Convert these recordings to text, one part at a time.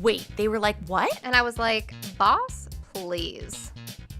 Wait, they were like, what? And I was like, boss, please.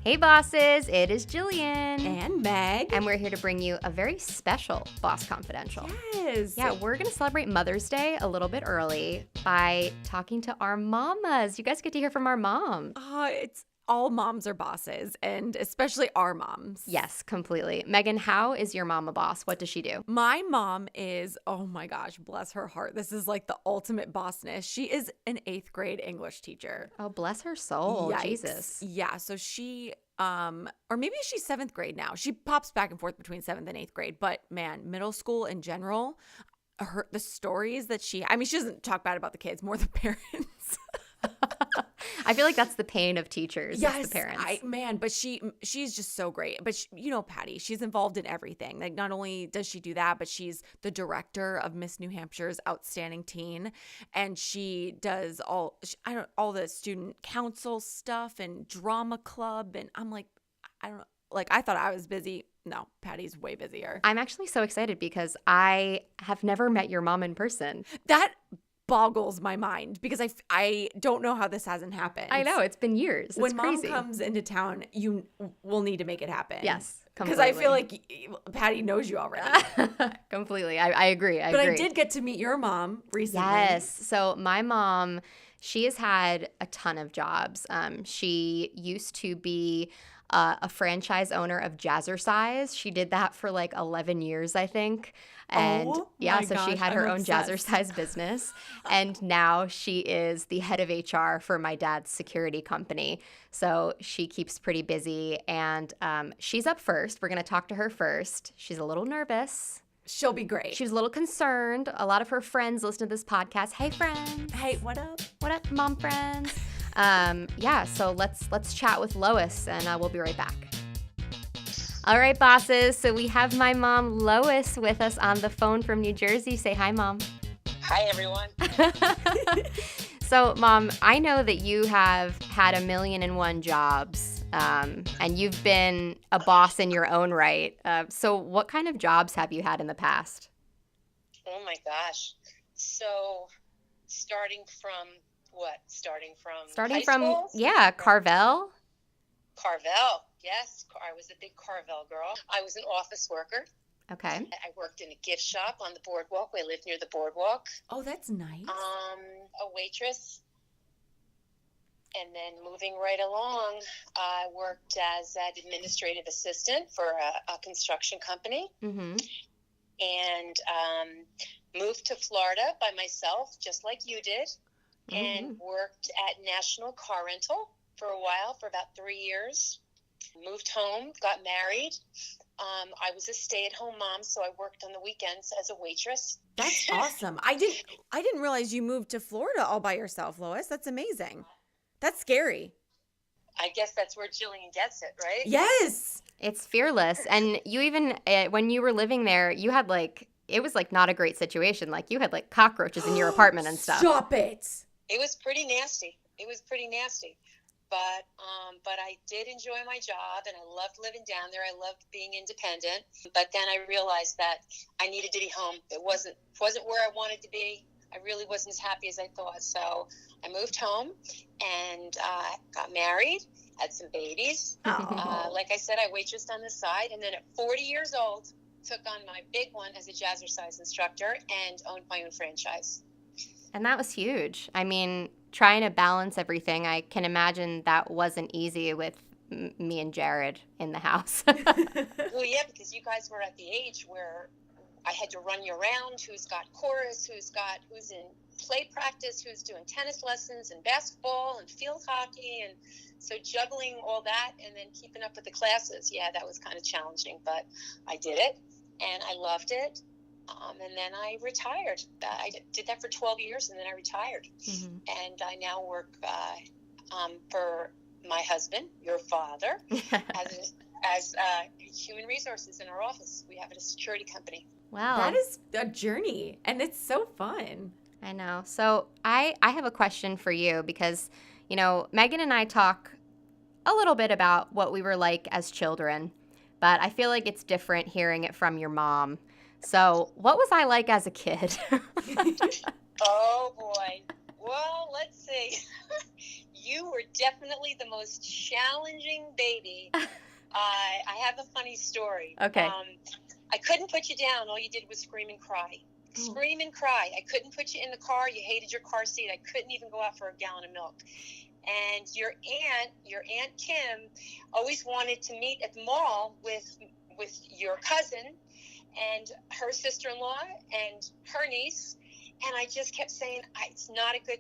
Hey bosses, it is Jillian. And Meg. And we're here to bring you a very special Boss Confidential. Yes. Yeah, we're going to celebrate Mother's Day a little bit early by talking to our mamas. You guys get to hear from our moms. It's all moms are bosses, and especially our moms. Yes, completely. Meghan, how is your mom a boss? What does she do? My mom is, oh my gosh, bless her heart. This is like the ultimate bossness. She is an 8th grade English teacher. Oh, bless her soul. Yikes. Jesus. Yeah, so she, or maybe she's 7th grade now. She pops back and forth between 7th and 8th grade. But man, middle school in general, the stories that she doesn't talk bad about the kids, more the parents. I feel like that's the pain of teachers. Yes, is the parents. But she's just so great. But Patty, she's involved in everything. Like, not only does she do that, but she's the director of Miss New Hampshire's Outstanding Teen, and she does all the student council stuff and drama club. And I'm like, I don't know. Like, I thought I was busy. No, Patty's way busier. I'm actually so excited because I have never met your mom in person. That boggles my mind because I don't know how this hasn't happened. I know, it's been years. When it's crazy. Mom comes into town, you will need to make it happen. Yes, because completely. I feel like Patty knows you already. Completely. I agree. But I did get to meet your mom recently. Yes. So my mom, she has had a ton of jobs. She used to be a franchise owner of Jazzercise. She did that for like 11 years, I think. And she had her own Jazzercise business. And now she is the head of HR for my dad's security company. So she keeps pretty busy. And she's up first. We're going to talk to her first. She's a little nervous. She'll be great. She was a little concerned. A lot of her friends listen to this podcast. Hey, friends. Hey, what up? What up, mom friends? So let's chat with Lois, and we'll be right back. All right, bosses. So we have my mom, Lois, with us on the phone from New Jersey. Say hi, Mom. Hi, everyone. So, Mom, I know that you have had 1,000,001 jobs, and you've been a boss in your own right. So what kind of jobs have you had in the past? Oh, my gosh. So starting from high school? Yeah, Carvel. Carvel, yes. I was a big Carvel girl. I was an office worker. Okay. I worked in a gift shop on the boardwalk. We lived near the boardwalk. Oh, that's nice. A waitress. And then moving right along, I worked as an administrative assistant for a construction company. Mm-hmm. And moved to Florida by myself, just like you did. And worked at National Car Rental for a while, for about 3 years. Moved home, got married. I was a stay-at-home mom, so I worked on the weekends as a waitress. That's awesome. I didn't realize you moved to Florida all by yourself, Lois. That's amazing. That's scary. I guess that's where Jillian gets it, right? Yes. It's fearless. And you even, when you were living there, you had it was not a great situation. Like, you had cockroaches in your apartment and stuff. Stop it. It was pretty nasty. But I did enjoy my job, and I loved living down there. I loved being independent. But then I realized that I needed to be home. It wasn't where I wanted to be. I really wasn't as happy as I thought. So I moved home and got married, had some babies. Like I said, I waitressed on the side. And then at 40 years old, took on my big one as a Jazzercise instructor and owned my own franchise. And that was huge. I mean, trying to balance everything, I can imagine that wasn't easy with me and Jared in the house. Well, yeah, because you guys were at the age where I had to run you around. Who's got chorus? Who's in play practice? Who's doing tennis lessons and basketball and field hockey? And so juggling all that and then keeping up with the classes. Yeah, that was kind of challenging, but I did it and I loved it. And then I retired. I did that for 12 years, and then I retired. Mm-hmm. And I now work for my husband, your father, as human resources in our office. We have a security company. Wow. That is a journey, and it's so fun. I know. So I have a question for you because, Meghan and I talk a little bit about what we were like as children, but I feel like it's different hearing it from your mom. So what was I like as a kid? Oh, boy. Well, let's see. you were definitely the most challenging baby. I have a funny story. Okay. I couldn't put you down. All you did was scream and cry. Scream and cry. I couldn't put you in the car. You hated your car seat. I couldn't even go out for a gallon of milk. And your aunt Kim, always wanted to meet at the mall with your cousin and her sister-in-law and her niece. And I just kept saying, it's not a good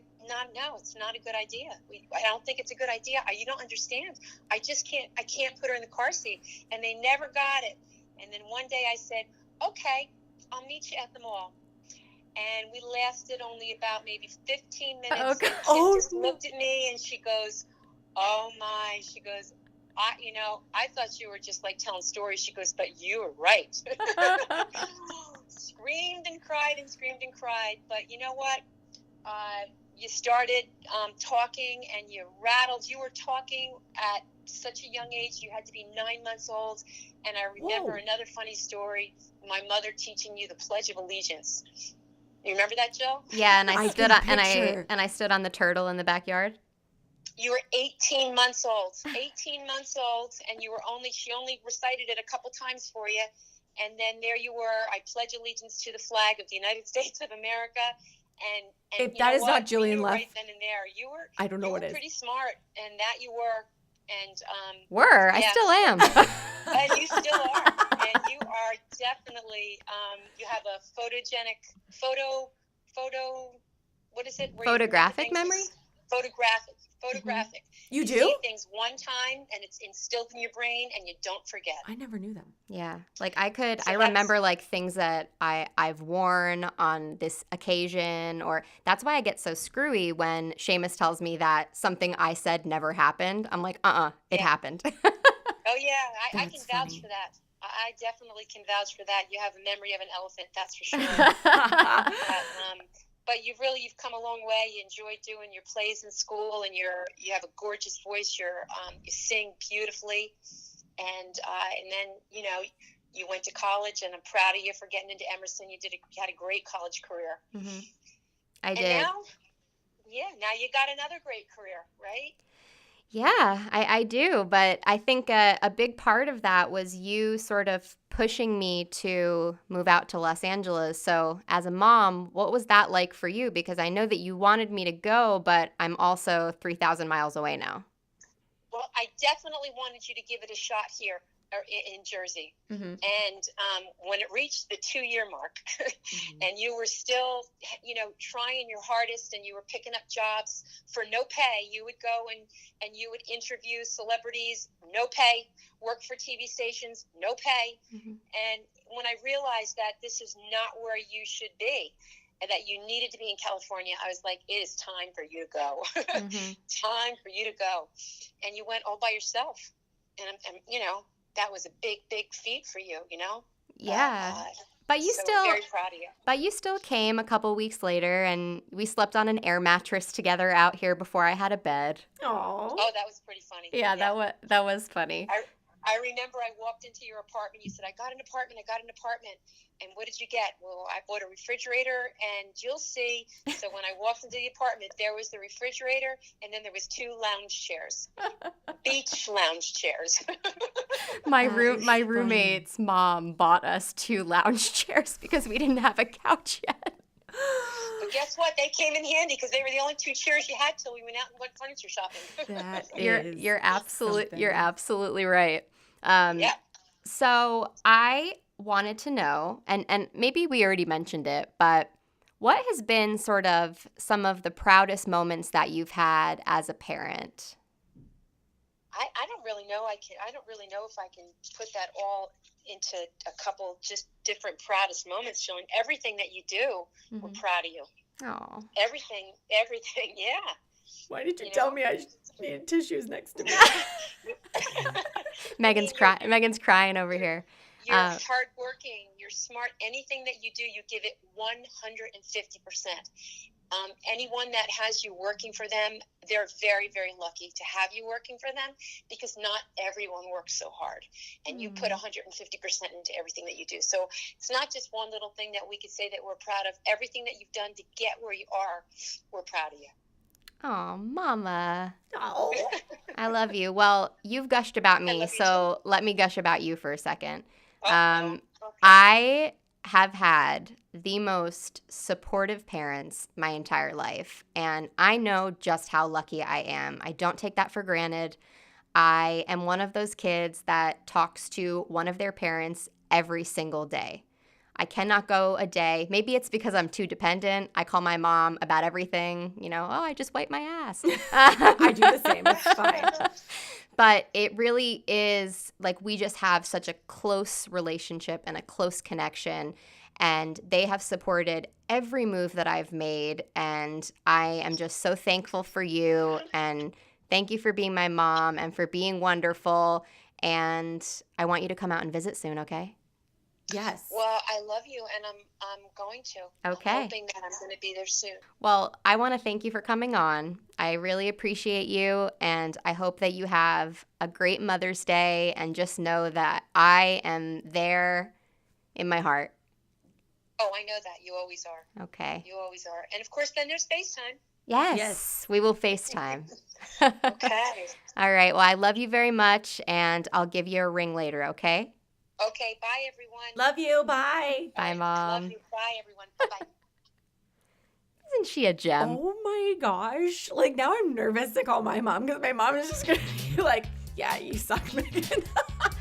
idea. I don't think it's a good idea. You don't understand. I can't put her in the car seat. And they never got it. And then one day I said, okay, I'll meet you at the mall. And we lasted only about maybe 15 minutes. Okay. And she just looked at me and she goes, oh my, she goes, I thought you were just like telling stories. She goes, but you were right. Screamed and cried and screamed and cried. But you know what? You started talking and you rattled. You were talking at such a young age. You had to be 9 months old. And I remember another funny story, my mother teaching you the Pledge of Allegiance. You remember that, Jill? Yeah, and I stood on the turtle in the backyard. You were 18 months old. 18 months old, and she only recited it a couple times for you. And then there you were. I pledge allegiance to the flag of the United States of America. And if that is not Jillian Leff, right then and there, I don't know what is. Pretty smart, and that you were. And I still am. And you still are. And you are definitely. You have a photogenic what is it? Photographic memory? Photographic. You do? See things one time and it's instilled in your brain and you don't forget. I never knew them. Yeah. Like I remember like things that I've worn on this occasion, or that's why I get so screwy when Seamus tells me that something I said never happened. I'm like, it happened. Oh yeah, I can vouch funny. for that. I definitely can vouch for that. You have a memory of an elephant, that's for sure. But you've come a long way. You enjoy doing your plays in school, and you have a gorgeous voice. You sing beautifully, and then you went to college, and I'm proud of you for getting into Emerson. You had a great college career. Mm-hmm. I did. And now you got another great career, right? Yeah, I do. But I think a big part of that was you sort of pushing me to move out to Los Angeles. So as a mom, what was that like for you? Because I know that you wanted me to go, but I'm also 3,000 miles away now. Well, I definitely wanted you to give it a shot here in Jersey. Mm-hmm. And when it reached the 2-year mark and you were still, trying your hardest and you were picking up jobs for no pay, you would go and you would interview celebrities, no pay, work for TV stations, no pay. Mm-hmm. And when I realized that this is not where you should be and that you needed to be in California, I was like, it is time for you to go. Mm-hmm. Time for you to go. And you went all by yourself. And that was a big, big feat for you, Yeah. But you still very proud of you. But you still came a couple weeks later, and we slept on an air mattress together out here before I had a bed. Oh, that was pretty funny. Yeah, that was funny. I remember I walked into your apartment. You said, I got an apartment. And what did you get? Well, I bought a refrigerator, and you'll see. So when I walked into the apartment, there was the refrigerator, and then there was 2 lounge chairs, beach lounge chairs. My roommate's mom bought us 2 lounge chairs because we didn't have a couch yet. But guess what? They came in handy because they were the only 2 chairs you had till we went out and went furniture shopping. You're absolutely right. Yeah. So I wanted to know, and maybe we already mentioned it, but what has been sort of some of the proudest moments that you've had as a parent? I don't really know. I don't really know if I can put that all into a couple just different proudest moments, showing everything that you do. Mm-hmm. We're proud of you. Oh. Everything, yeah. Why did you tell me I needed tissues next to me? Megan's crying over here. You're hardworking. You're smart. Anything that you do, you give it 150%. Anyone that has you working for them, they're very, very lucky to have you working for them because not everyone works so hard. And you put 150% into everything that you do. So it's not just one little thing that we could say that we're proud of. Everything that you've done to get where you are, we're proud of you. Oh, Mama. Oh. I love you. Well, you've gushed about I me, love you so let me gush about you for a second. Uh-oh. Okay. I have had the most supportive parents my entire life, and I know just how lucky I am. I don't take that for granted. I am one of those kids that talks to one of their parents every single day. I cannot go a day. Maybe it's because I'm too dependent. I call my mom about everything. Oh, I just wiped my ass. I do the same. It's fine. But it really is like we just have such a close relationship and a close connection. And they have supported every move that I've made. And I am just so thankful for you. And thank you for being my mom and for being wonderful. And I want you to come out and visit soon, okay? Yes. Well, I love you, and I'm going to. Okay. I'm hoping that I'm going to be there soon. Well, I want to thank you for coming on. I really appreciate you, and I hope that you have a great Mother's Day, and just know that I am there in my heart. Oh, I know that. You always are. Okay. You always are. And, of course, then there's FaceTime. Yes, we will FaceTime. Okay. All right. Well, I love you very much, and I'll give you a ring later, okay? Okay, bye, everyone. Love you. Bye. Bye, Mom. Love you. Bye, everyone. Bye-bye. Isn't she a gem? Oh my gosh. Like, now I'm nervous to call my mom because my mom is just going to be like, yeah, you suck, Meghan.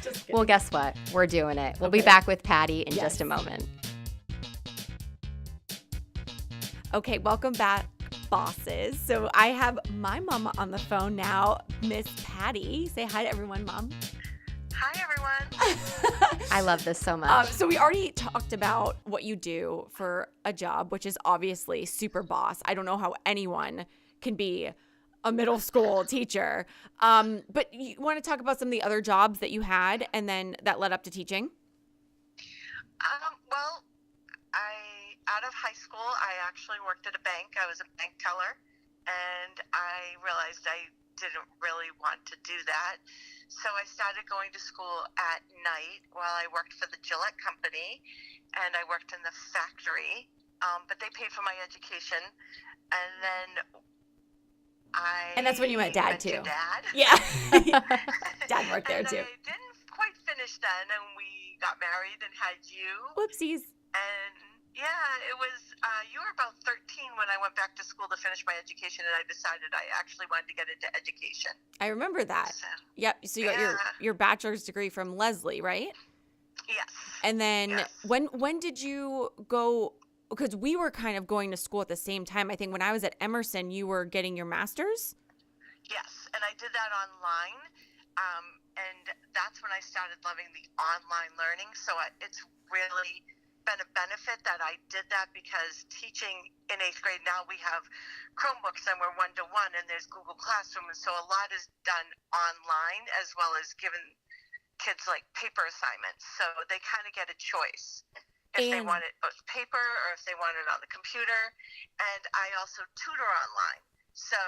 Just kidding. Well, guess what? We're doing it. We'll be Okay. back with Patty in Yes. just a moment. Okay, welcome back, bosses. So I have my mama on the phone now, Miss Patty. Say hi to everyone, Mom. Hi, everyone. I love this so much. So we already talked about what you do for a job, which is obviously super boss. I don't know how anyone can be a middle school teacher. But you want to talk about some of the other jobs that you had and then that led up to teaching? Well, out of high school, I actually worked at a bank. I was a bank teller, and I realized I didn't really want to do that. So I started going to school at night while I worked for the Gillette company, and I worked in the factory. But they paid for my education, and then And that's when you met Dad, went to too. Dad. Yeah. Dad worked there, And too. I didn't quite finish then, and we got married and had you. Whoopsies. And yeah, it was, you were about 13 when I went back to school to finish my education, and I decided I actually wanted to get into education. I remember that. So, Yep. So you got your bachelor's degree from Leslie, right? yes. And then Yes. when did you go? Because we were kind of going to school at the same time. I think when I was at Emerson, you were getting your master's. Yes, and I did that online, and that's when I started loving the online learning. So it's really been a benefit that I did that, because teaching in 8th grade, now we have Chromebooks and we're one-to-one, and there's Google Classroom, and so a lot is done online, as well as given kids like paper assignments, so they kind of get a choice if they want it both paper or if they want it on the computer. And I also tutor online, so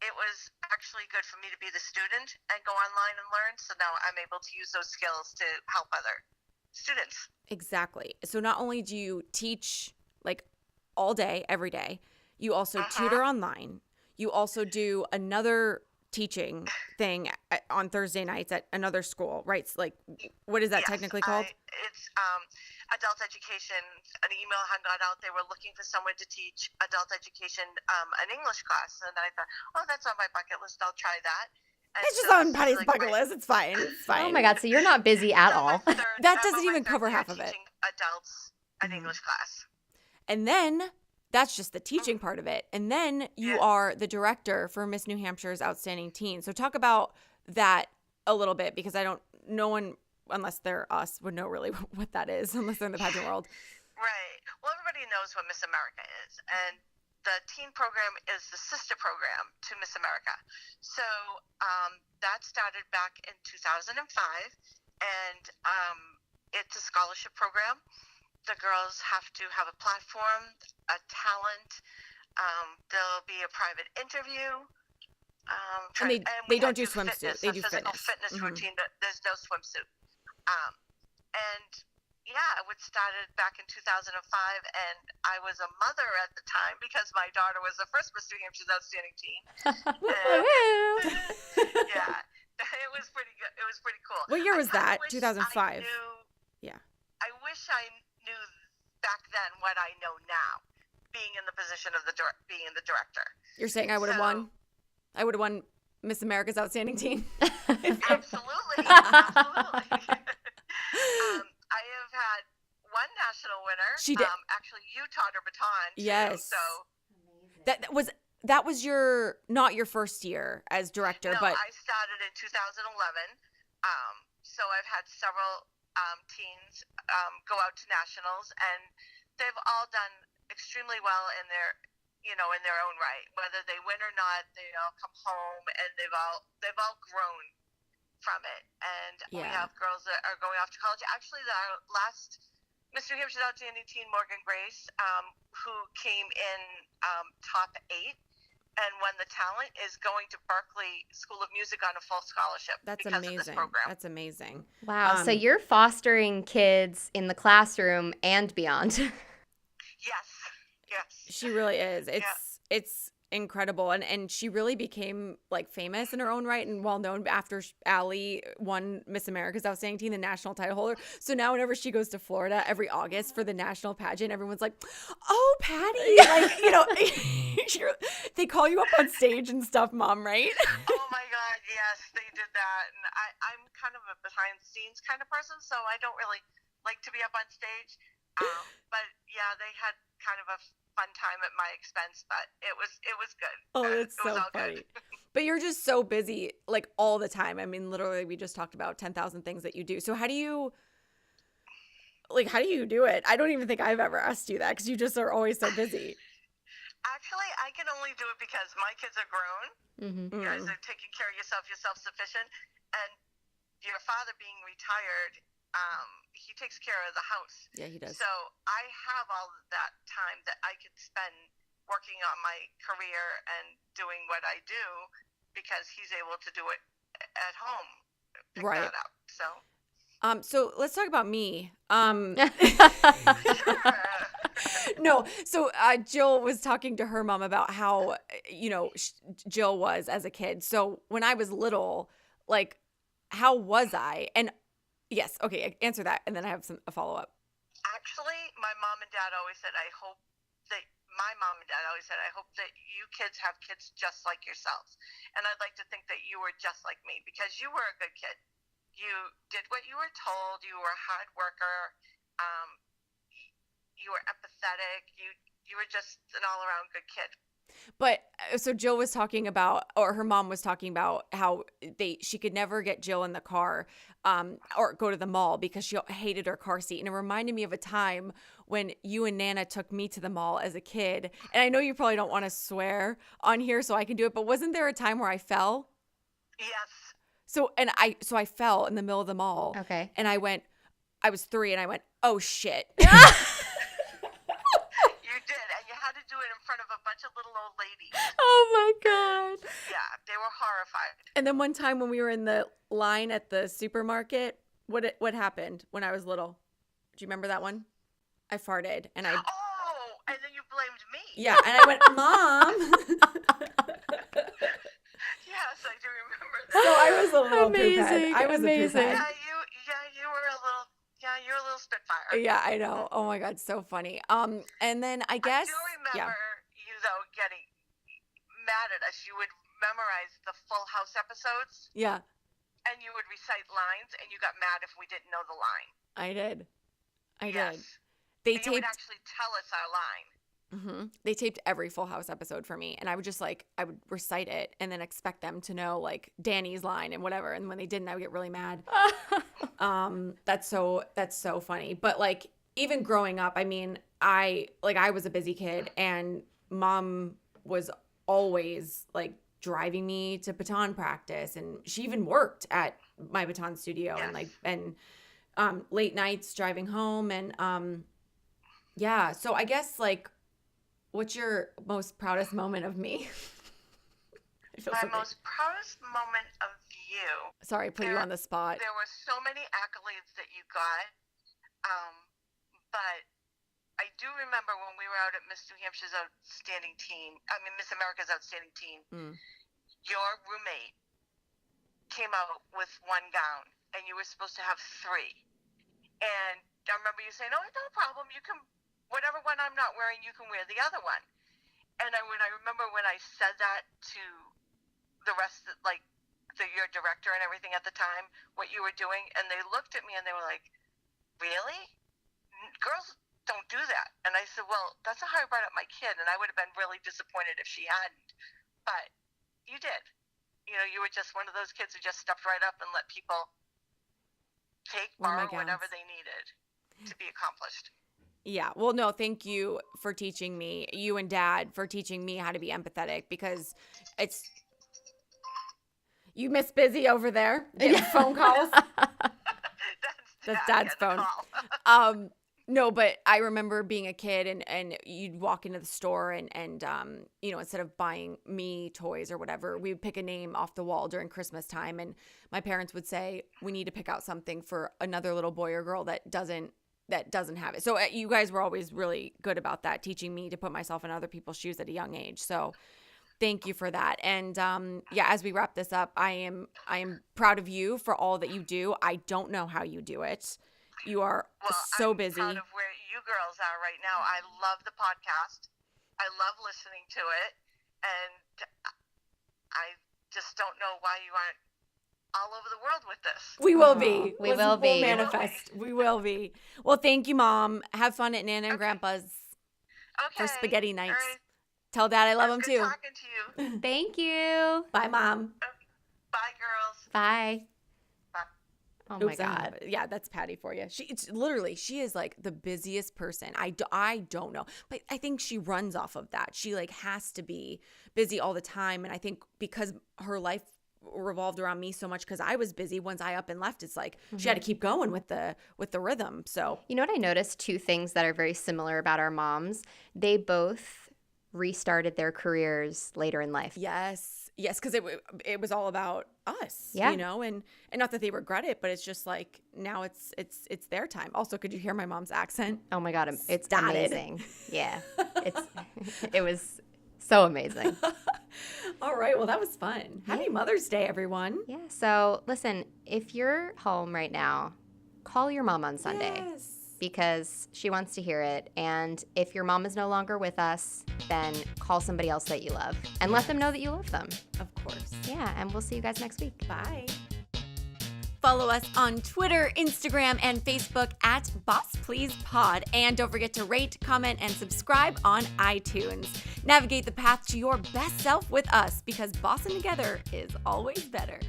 it was actually good for me to be the student and go online and learn, so now I'm able to use those skills to help other students. Exactly. So not only do you teach like all day, every day, you also tutor online. You also do another teaching thing on Thursday nights at another school, right? So like, what is that technically called? It's adult education. An email had got out. They were looking for someone to teach adult education, an English class. And I thought, oh, that's on my bucket list. I'll try that. And It's just so on this is Patty's like bucket my- list. It's fine. It's fine. Oh my God, so you're not busy at I'm on all. my third- That I'm doesn't on my even third cover year half of it. teaching adults an English class. And then that's just the teaching part of it. And then you are the director for Miss New Hampshire's Outstanding Teen. So talk about that a little bit, because no one, unless they're us, would know really what that is, unless they're in the pageant world. Right. Well, everybody knows what Miss America is, and the teen program is the sister program to Miss America. So that started back in 2005, and it's a scholarship program. The girls have to have a platform, a talent. There'll be a private interview. And they don't do swimsuit. They do physical fitness. routine, but there's no swimsuit. And it started back in 2005, and I was a mother at the time because my daughter was the first Miss New Hampshire's Outstanding Teen. And, yeah, it was pretty good. It was pretty cool. What year was that? wish 2005. Yeah. I wish I knew back then what I know now, being in the position of being the director. You're saying I would have won? I would have won Miss America's Outstanding Teen? Absolutely. Absolutely. I have had one national winner. She did. Actually, you taught her baton, too. Yes. So that was not your first year as director, no, but I started in 2011. So I've had several teens go out to nationals, and they've all done extremely well in their own right. Whether they win or not, they all come home, and they've all grown from it. And we have girls that are going off to college. Actually, the last Miss New Hampshire's Outstanding Teen, Morgan Grace, who came in top 8 and won the talent, is going to Berkeley School of Music on a full scholarship. That's because amazing. Of this program. That's amazing. Wow. So you're fostering kids in the classroom and beyond. Yes. She really is. It's incredible, and she really became like famous in her own right and well known after Allie won Miss America's Outstanding Teen, the national title holder. So now whenever she goes to Florida every August for the national pageant, everyone's like, "Oh, Patty!" Like they call you up on stage and stuff, Mom, right? Oh my God, yes, they did that. And I'm kind of a behind the scenes kind of person, so I don't really like to be up on stage. But yeah, they had kind of a fun time at my expense, but it was good. Oh, that's so funny. But you're just so busy, like all the time. I mean, literally, we just talked about 10,000 things that you do. So how do you do it? I don't even think I've ever asked you that because you just are always so busy. Actually, I can only do it because my kids are grown. Mm-hmm. You guys are taking care of yourself. You're self-sufficient. And your father being retired, he takes care of the house. Yeah, he does. So I have all of that time that I could spend working on my career and doing what I do because he's able to do it at home. Pick right. that up. So let's talk about me. Sure. No, so Jill was talking to her mom about how, Jill was as a kid. So when I was little, like, how was I? And yes, okay, answer that, and then I have a follow-up. Actually, my mom and dad always said, I hope that you kids have kids just like yourselves. And I'd like to think that you were just like me because you were a good kid. You did what you were told. You were a hard worker. You were empathetic. You were just an all-around good kid. But so Jill was talking about, or her mom was talking about how she could never get Jill in the car or go to the mall because she hated her car seat. And it reminded me of a time when you and Nana took me to the mall as a kid. And I know you probably don't want to swear on here, so I can do it. But wasn't there a time where I fell? Yes. So I fell in the middle of the mall. Okay. And I was 3 and I went, oh shit. You did, and you had to do it in front of a bunch of little old ladies. Oh my God. Yeah, they were horrified. And then one time when we were in the line at the supermarket, what happened when I was little? Do you remember that one? I farted and I. Oh, and then you blamed me. Yeah, and I went, Mom. Yes, I do remember that. So I was a little Amazing, poophead. I was amazing. a poophead. You were a little spitfire. Yeah, I know. Oh my God, so funny. And then I guess. I do remember you though getting mad at us. You would memorize the Full House episodes. Yeah. And you would recite lines, and you got mad if we didn't know the line. I did. Yes. They and taped. You would actually tell us our line. Mm-hmm. They taped every Full House episode for me, and I would just I would recite it and then expect them to know like Danny's line and whatever. And when they didn't, I would get really mad. That's so funny. But like even growing up, I mean, I was a busy kid, and Mom was always like driving me to baton practice, and she even worked at my baton studio. Yes. and late nights driving home, and yeah. So I guess like. What's your most proudest moment of me? My most proudest moment of you. Sorry, I put you on the spot. There were so many accolades that you got. But I do remember when we were out at Miss New Hampshire's Outstanding Teen, Miss America's Outstanding Teen, your roommate came out with one gown, and you were supposed to have three. And I remember you saying, "Oh, no problem. You can, whatever one I'm not wearing, you can wear the other one." And I remember when I said that to the rest, like your director and everything at the time, what you were doing, and they looked at me and they were like, "Really? Girls don't do that." And I said, "Well, that's how I brought up my kid, and I would have been really disappointed if she hadn't. But you did. You were just one of those kids who just stepped right up and let people borrow whatever they needed to be accomplished." Yeah. Well, no, thank you for teaching me, you and Dad, for teaching me how to be empathetic, because you miss Busy over there getting phone calls. That's Dad's phone. No, but I remember being a kid and you'd walk into the store and instead of buying me toys or whatever, we would pick a name off the wall during Christmas time. And my parents would say, "We need to pick out something for another little boy or girl that doesn't have it." So you guys were always really good about that, teaching me to put myself in other people's shoes at a young age. So thank you for that. And as we wrap this up, I am proud of you for all that you do. I don't know how you do it. You are so busy. I'm proud of where you girls are right now. I love the podcast. I love listening to it. And I just don't know why you aren't all over the world with this. We will be. We will be. We'll manifest. We will be. Well, thank you, Mom. Have fun at Nana and Grandpa's for spaghetti nights. Right. Tell Dad I love him too. Talking to you. Thank you. Bye, Mom. Bye, girls. Bye. Bye. Oh my God. Yeah, that's Patty for you. She is like the busiest person. I don't know, but I think she runs off of that. She like has to be busy all the time, and I think because her life revolved around me so much because I was busy. Once I up and left, it's like she had to keep going with the rhythm. So you know what I noticed? Two things that are very similar about our moms. They both restarted their careers later in life. Yes, because it was all about us, yeah. And not that they regret it, but it's just like now it's their time. Also, could you hear my mom's accent? Oh my God, it's amazing. Yeah, it was so amazing. All right, well, that was fun. Happy Mother's Day, everyone. Yeah, so listen, if you're home right now, call your mom on Sunday. Yes. Because she wants to hear it. And if your mom is no longer with us, then call somebody else that you love and let them know that you love them. Of course. Yeah, and we'll see you guys next week. Bye. Follow us on Twitter, Instagram, and Facebook at Boss Please Pod. And don't forget to rate, comment, and subscribe on iTunes. Navigate the path to your best self with us, because bossing together is always better.